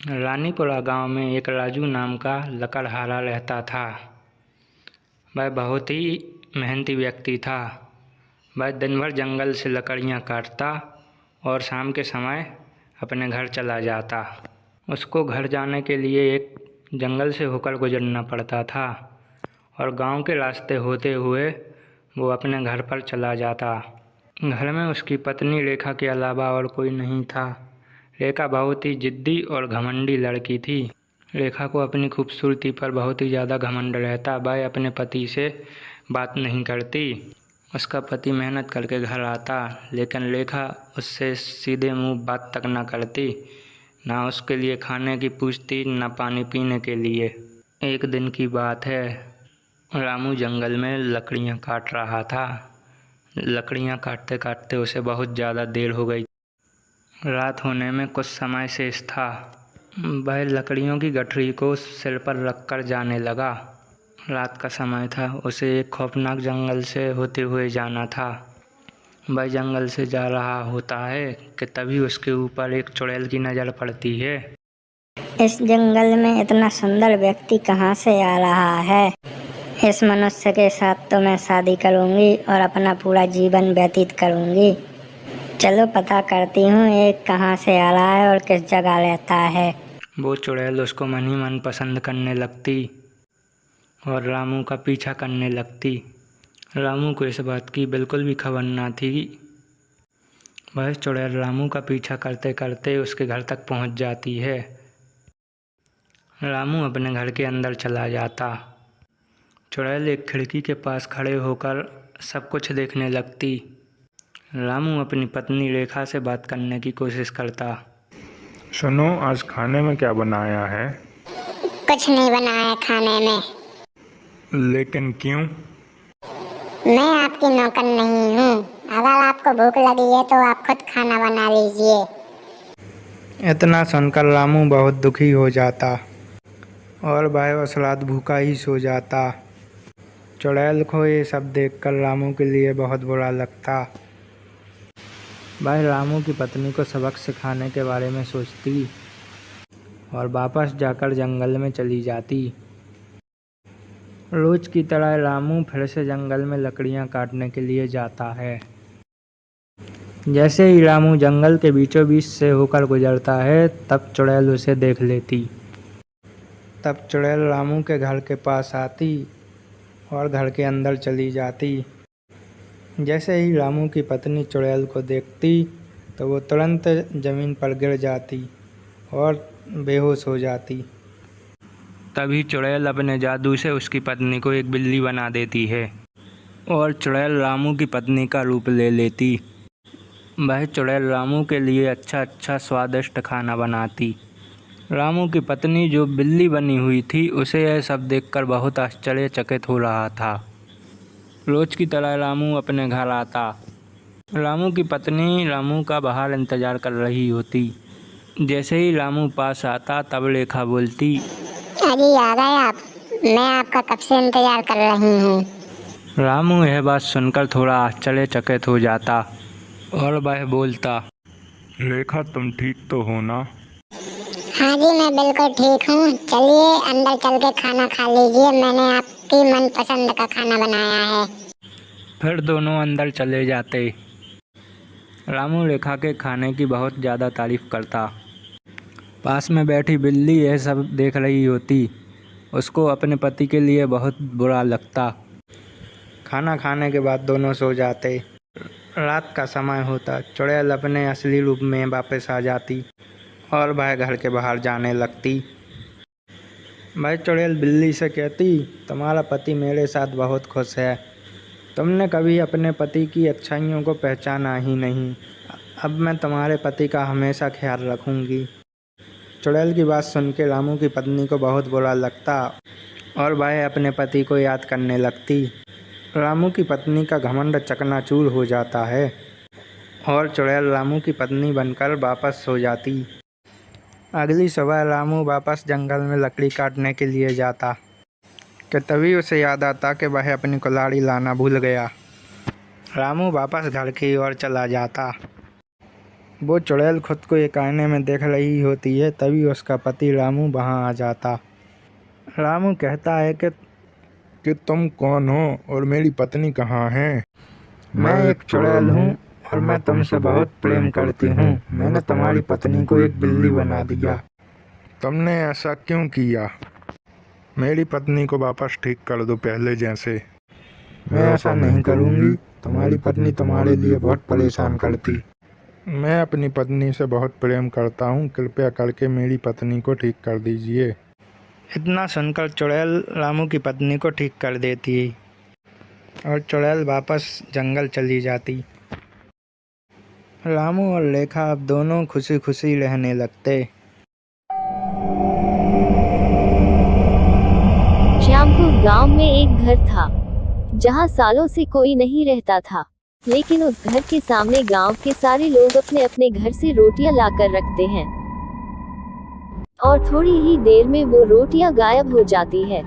रानीपुरा गांव में एक राजू नाम का लकड़हारा रहता था। वह बहुत ही मेहनती व्यक्ति था। वह दिन भर जंगल से लकड़ियां काटता और शाम के समय अपने घर चला जाता। उसको घर जाने के लिए एक जंगल से होकर गुजरना पड़ता था और गांव के रास्ते होते हुए वो अपने घर पर चला जाता। घर में उसकी पत्नी रेखा के अलावा और कोई नहीं था। रेखा बहुत ही जिद्दी और घमंडी लड़की थी। रेखा को अपनी खूबसूरती पर बहुत ही ज़्यादा घमंड रहता। वह अपने पति से बात नहीं करती। उसका पति मेहनत करके घर आता, लेकिन रेखा उससे सीधे मुंह बात तक न करती। ना उसके लिए खाने की पूछती, न पानी पीने के लिए। एक दिन की बात है, रामू जंगल में लकड़ियाँ काट रहा था। लकड़ियाँ काटते काटते उसे बहुत ज़्यादा देर हो गई। रात होने में कुछ समय शेष था। वह लकड़ियों की गठरी को सिर पर रखकर जाने लगा। रात का समय था। उसे एक खौफनाक जंगल से होते हुए जाना था। वह जंगल से जा रहा होता है कि तभी उसके ऊपर एक चुड़ैल की नज़र पड़ती है। इस जंगल में इतना सुंदर व्यक्ति कहाँ से आ रहा है? इस मनुष्य के साथ तो मैं शादी करूँगी और अपना पूरा जीवन व्यतीत करूँगी। चलो पता करती हूँ एक कहाँ से आ रहा है और किस जगह रहता है। वो चुड़ैल उसको मन ही मन पसंद करने लगती और रामू का पीछा करने लगती। रामू को इस बात की बिल्कुल भी खबर न थी। वह चुड़ैल रामू का पीछा करते करते उसके घर तक पहुंच जाती है। रामू अपने घर के अंदर चला जाता। चुड़ैल एक खिड़की के पास खड़े होकर सब कुछ देखने लगती। रामू अपनी पत्नी रेखा से बात करने की कोशिश करता। सुनो, आज खाने में क्या बनाया है? कुछ नहीं बनाया खाने में। लेकिन क्यों? मैं आपकी नौकर नहीं हूँ। अगर आपको भूख लगी है तो आप खुद खाना बना लीजिए। इतना सुनकर रामू बहुत दुखी हो जाता और वह उस रात भूखा ही सो जाता। चुड़ैल को ये सब देखकर रामू के लिए बहुत बुरा लगता। वह रामू की पत्नी को सबक सिखाने के बारे में सोचती और वापस जाकर जंगल में चली जाती। रोज की तरह रामू फिर से जंगल में लकड़ियां काटने के लिए जाता है। जैसे ही रामू जंगल के बीचों बीच से होकर गुजरता है, तब चुड़ैल उसे देख लेती। तब चुड़ैल रामू के घर के पास आती और घर के अंदर चली जाती। जैसे ही रामू की पत्नी चुड़ैल को देखती तो वो तुरंत ज़मीन पर गिर जाती और बेहोश हो जाती। तभी चुड़ैल अपने जादू से उसकी पत्नी को एक बिल्ली बना देती है और चुड़ैल रामू की पत्नी का रूप ले लेती। वह चुड़ैल रामू के लिए अच्छा स्वादिष्ट खाना बनाती। रामू की पत्नी जो बिल्ली बनी हुई थी, उसे यह सब देखकर बहुत आश्चर्यचकित हो रहा था। रोज की तरह रामू अपने घर आता। रामू की पत्नी रामू का बाहर इंतज़ार कर रही होती। जैसे ही रामू पास आता, तब रेखा बोलती, अरे आ गए आप। मैं आपका कब से इंतजार कर रही हूँ। रामू यह बात सुनकर थोड़ा आश्चर्यचकित हो जाता और वह बोलता, रेखा, तुम ठीक तो हो ना? हाँ जी, मैं बिल्कुल ठीक हूँ। चलिए अंदर चल के खाना खा लीजिए। मैंने आपकी मनपसंद का खाना बनाया है। फिर दोनों अंदर चले जाते। रामू रेखा के खाने की बहुत ज़्यादा तारीफ करता। पास में बैठी बिल्ली यह सब देख रही होती। उसको अपने पति के लिए बहुत बुरा लगता। खाना खाने के बाद दोनों सो जाते। रात का समय होता। चुड़ैल अपने असली रूप में वापस आ जाती और वह घर के बाहर जाने लगती। वह चुड़ैल बिल्ली से कहती, तुम्हारा पति मेरे साथ बहुत खुश है। तुमने कभी अपने पति की अच्छाइयों को पहचाना ही नहीं। अब मैं तुम्हारे पति का हमेशा ख्याल रखूंगी। चुड़ैल की बात सुन के रामू की पत्नी को बहुत बुरा लगता और वह अपने पति को याद करने लगती। रामू की पत्नी का घमंड चकनाचूर हो जाता है और चुड़ैल रामू की पत्नी बनकर वापस सो जाती। अगली सुबह रामू वापस जंगल में लकड़ी काटने के लिए जाता कि तभी उसे याद आता कि वह अपनी कुल्हाड़ी लाना भूल गया। रामू वापस घर की ओर चला जाता। वो चुड़ैल खुद को एक आईने में देख रही होती है, तभी उसका पति रामू वहाँ आ जाता। रामू कहता है कि तुम कौन हो और मेरी पत्नी कहाँ है? मैं एक चुड़ैल हूँ और मैं तुमसे बहुत प्रेम करती हूँ। मैंने तुम्हारी पत्नी को एक बिल्ली बना दिया। तुमने ऐसा क्यों किया? मेरी पत्नी को वापस ठीक कर दो पहले जैसे। मैं ऐसा नहीं करूँगी, तुम्हारी पत्नी तुम्हारे लिए बहुत परेशान करती। मैं अपनी पत्नी से बहुत प्रेम करता हूँ, कृपया करके मेरी पत्नी को ठीक कर दीजिए। इतना सुनकर चुड़ैल रामू की पत्नी को ठीक कर देती और चुड़ैल वापस जंगल चली जाती। रामू और लेखा अब दोनों खुशी खुशी रहने लगते। श्यामपुर गांव में एक घर था जहां सालों से कोई नहीं रहता था, लेकिन उस घर के सामने गांव के सारे लोग अपने अपने घर से रोटियां लाकर रखते हैं और थोड़ी ही देर में वो रोटियां गायब हो जाती है।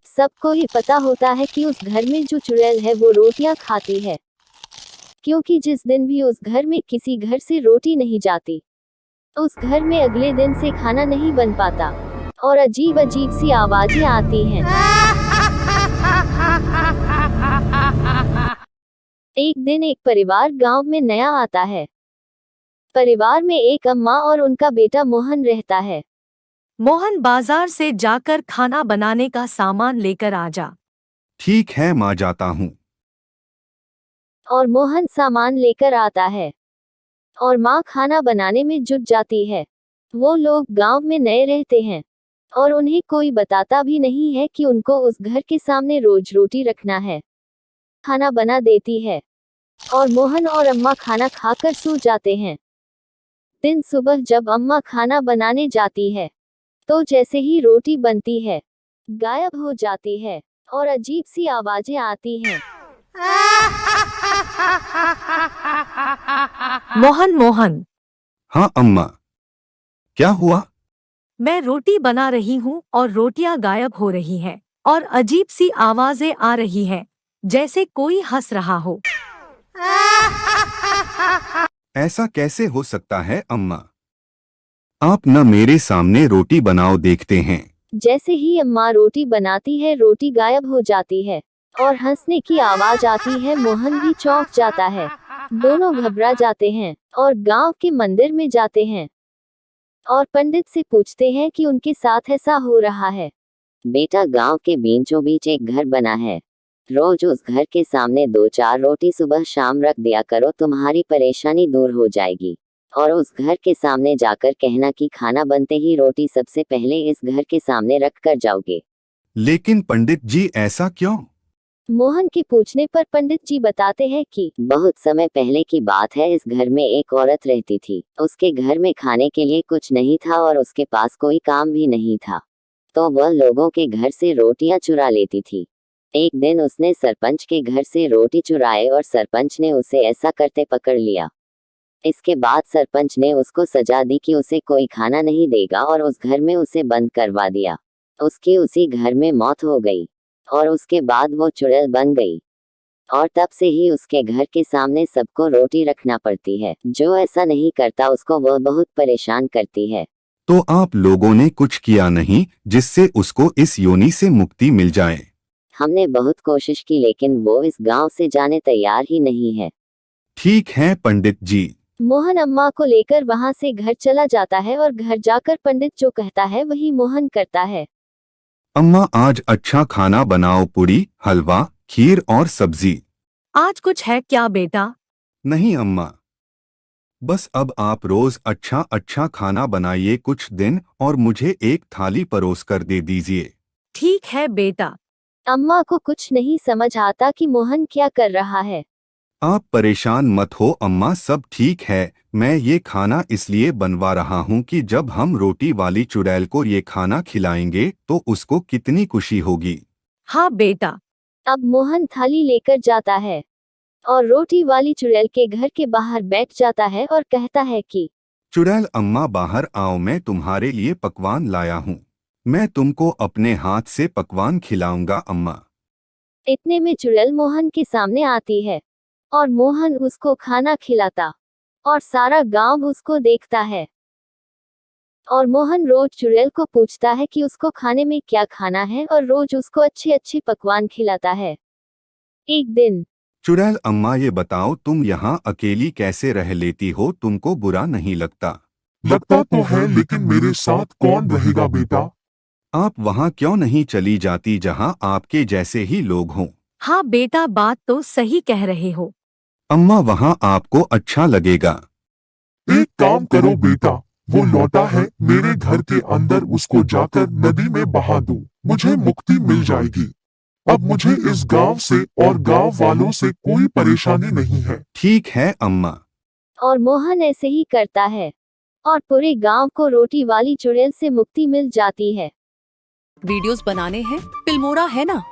सबको ही पता होता है कि उस घर में जो चुड़ैल है वो रोटियां खाती है, क्योंकि जिस दिन भी उस घर में किसी घर से रोटी नहीं जाती, उस घर में अगले दिन से खाना नहीं बन पाता और अजीब अजीब सी आवाजें आती हैं। एक दिन एक परिवार गांव में नया आता है। परिवार में एक अम्मा और उनका बेटा मोहन रहता है। मोहन बाजार से जाकर खाना बनाने का सामान लेकर आ जा। ठीक है माँ, जाता हूँ। और मोहन सामान लेकर आता है और माँ खाना बनाने में जुट जाती है। वो लोग गांव में नए रहते हैं और उन्हें कोई बताता भी नहीं है कि उनको उस घर के सामने रोज रोटी रखना है। खाना बना देती है और मोहन और अम्मा खाना खाकर सो जाते हैं। दिन सुबह जब अम्मा खाना बनाने जाती है तो जैसे ही रोटी बनती है, गायब हो जाती है और अजीब सी आवाजें आती हैं। मोहन, हाँ अम्मा, क्या हुआ? मैं रोटी बना रही हूँ और रोटियां गायब हो रही हैं और अजीब सी आवाजें आ रही हैं, जैसे कोई हंस रहा हो। ऐसा कैसे हो सकता है अम्मा? आप न मेरे सामने रोटी बनाओ, देखते हैं। जैसे ही अम्मा रोटी बनाती है, रोटी गायब हो जाती है और हंसने की आवाज आती है। मोहन भी चौंक जाता है। दोनों घबरा जाते हैं और गांव के मंदिर में जाते हैं और पंडित से पूछते हैं कि उनके साथ ऐसा हो रहा है। बेटा, गांव के बीचों बीच एक घर बना है, रोज उस घर के सामने 2-4 रोटी सुबह शाम रख दिया करो, तुम्हारी परेशानी दूर हो जाएगी। और उस घर के सामने जाकर कहना कि खाना बनते ही रोटी सबसे पहले इस घर के सामने रख कर जाओगे। लेकिन पंडित जी, ऐसा क्यों? मोहन के पूछने पर पंडित जी बताते हैं कि बहुत समय पहले की बात है। इस घर में एक औरत रहती थी। उसके घर में खाने के लिए कुछ नहीं था और उसके पास कोई काम भी नहीं था, तो वह लोगों के घर से रोटियां चुरा लेती थी। एक दिन उसने सरपंच के घर से रोटी चुराए और सरपंच ने उसे ऐसा करते पकड़ लिया। इसके बाद सरपंच ने उसको सजा दी कि उसे कोई खाना नहीं देगा और उस घर में उसे बंद करवा दिया। उसकी उसी घर में मौत हो गई और उसके बाद वो चुड़ैल बन गई और तब से ही उसके घर के सामने सबको रोटी रखना पड़ती है। जो ऐसा नहीं करता उसको वह बहुत परेशान करती है। तो आप लोगों ने कुछ किया नहीं जिससे उसको इस योनि से मुक्ति मिल जाए? हमने बहुत कोशिश की, लेकिन वो इस गांव से जाने तैयार ही नहीं है। ठीक है पंडित जी। मोहन अम्मा को लेकर वहां से घर चला जाता है और घर जाकर पंडित जो कहता है वही मोहन करता है। अम्मा, आज अच्छा खाना बनाओ, पूरी, हलवा, खीर और सब्जी। आज कुछ है क्या बेटा? नहीं अम्मा, बस अब आप रोज अच्छा अच्छा खाना बनाइए कुछ दिन और मुझे एक थाली परोस कर दे दीजिए। ठीक है बेटा। अम्मा को कुछ नहीं समझ आता कि मोहन क्या कर रहा है। आप परेशान मत हो अम्मा, सब ठीक है। मैं ये खाना इसलिए बनवा रहा हूँ कि जब हम रोटी वाली चुड़ैल को ये खाना खिलाएंगे तो उसको कितनी खुशी होगी। हाँ बेटा। अब मोहन थाली लेकर जाता है और रोटी वाली चुड़ैल के घर के बाहर बैठ जाता है और कहता है कि चुड़ैल अम्मा बाहर आओ, मैं तुम्हारे लिए पकवान लाया हूँ। मैं तुमको अपने हाथ से पकवान खिलाऊंगा अम्मा। इतने में चुड़ैल मोहन के सामने आती है और मोहन उसको खाना खिलाता और सारा गांव उसको देखता है। और मोहन रोज चुड़ैल को पूछता है कि उसको खाने में क्या खाना है और रोज उसको अच्छे अच्छे पकवान खिलाता है। एक दिन चुड़ैल अम्मा ये बताओ तुम यहाँ अकेली कैसे रह लेती हो, तुमको बुरा नहीं लगता? लगता तो है, लेकिन मेरे साथ कौन रहेगा बेटा? आप वहाँ क्यों नहीं चली जाती जहाँ आपके जैसे ही लोग हों? हाँ बेटा, बात तो सही कह रहे हो। अम्मा वहाँ आपको अच्छा लगेगा। एक काम करो बेटा, वो लौटा है मेरे घर के अंदर, उसको जाकर नदी में बहा दो, मुझे मुक्ति मिल जाएगी। अब मुझे इस गांव से और गांव वालों से कोई परेशानी नहीं है। ठीक है अम्मा। और मोहन ऐसे ही करता है और पूरे गांव को रोटी वाली चुड़ैल से मुक्ति मिल जाती है। वीडियोस बनाने हैं, फिल्मोरा है ना।